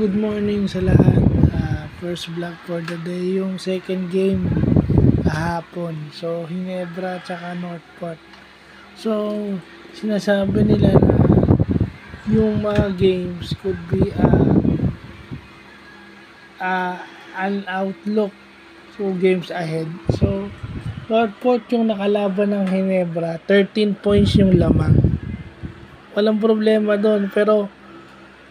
good morning sa lahat. First vlog for the day, yung second game kahapon. So, Ginebra at saka Northport. So, sinasabi nila na yung mga games could be an outlook. So, games ahead. So, Northport yung nakalaban ng Ginebra, 13 points yung lamang. Walang problema doon, pero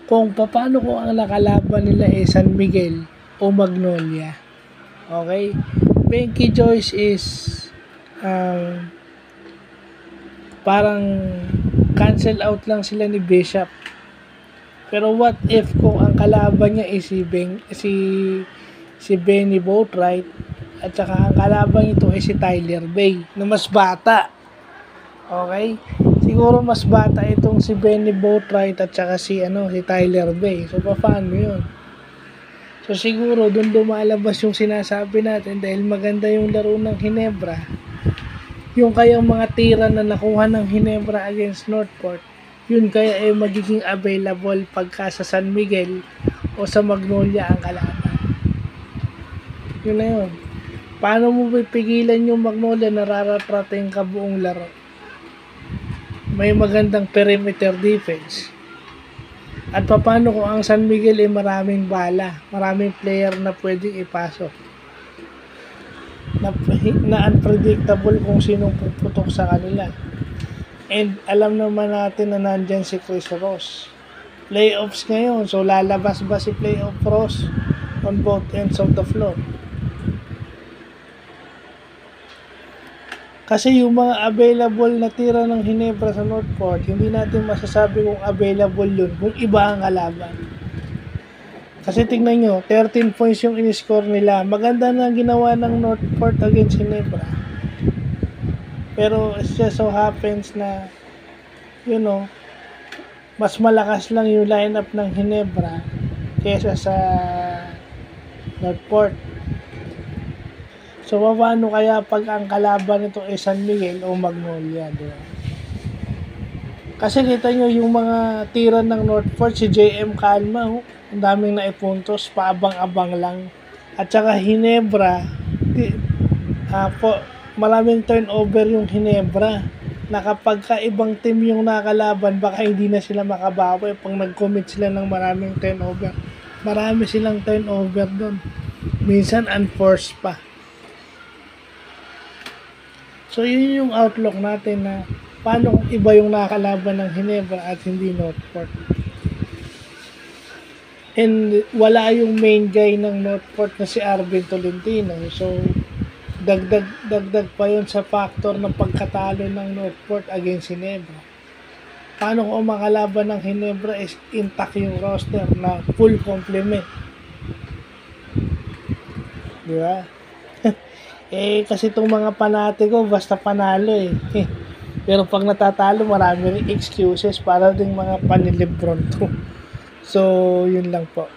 kung paano ko ang nakalaban nila San Miguel o Magnolia. Okay? Benky Joyce is parang cancel out lang sila ni Bishop. Pero what if kung ang kalaban niya is si Benny Boatwright at saka ang kalaban nito ay si Tyler Bay na mas bata. Okay? Siguro mas bata itong si Benny Boatwright at saka si Tyler Bay. So paano 'yun? So siguro doon lumalabas yung sinasabi natin dahil maganda yung laro ng Ginebra. Yung kayang mga tira na nakuha ng Ginebra against Northport, yun kaya ay magiging available pagka sa San Miguel o sa Magnolia ang kalaban. Yun na yun. Paano mo pipigilan yung Magnolia na raratrating ka buong laro? May magandang perimeter defense. At paano kung ang San Miguel ay maraming bala, maraming player na pwedeng ipasok, na unpredictable kung sinong puputok sa kanila. And alam naman natin na nandyan si Chris Ross. Playoffs ngayon, so lalabas ba si playoff Ross on both ends of the floor? Kasi yung mga available na tira ng Ginebra sa Northport, hindi natin masasabi kung available yun, kung iba ang kalaban. Kasi tingnan nyo, 13 points yung in-score nila. Maganda na ginawa ng Northport against Ginebra. Pero it just so happens na, mas malakas lang yung lineup ng Ginebra kesa sa Northport. So, paano kaya pag ang kalaban nito ay San Miguel o Magnolia, diba? Kasi kita nyo yung mga tira ng Northport, si JM Calma, ang daming naipuntos, paabang-abang lang. At saka Ginebra, maraming turnover yung Ginebra. Na kapag ibang team yung nakalaban, baka hindi na sila makabawi pag nag-commit sila ng maraming turnover. Marami silang turnover doon. Minsan unforced pa. So, yun yung outlook natin na paano kung iba yung nakalaban ng Ginebra at hindi Northport. And wala yung main guy ng Northport na si Arvin Tolentino. So, dagdag pa yun sa factor ng pagkatalo ng Northport against Ginebra. Paano kung makalaban ng Ginebra is intact yung roster na full complement? Diba? Kasi itong mga panatiko, basta panalo Pero pag natatalo, marami rin excuses para ding mga panilibron to. So, yun lang po.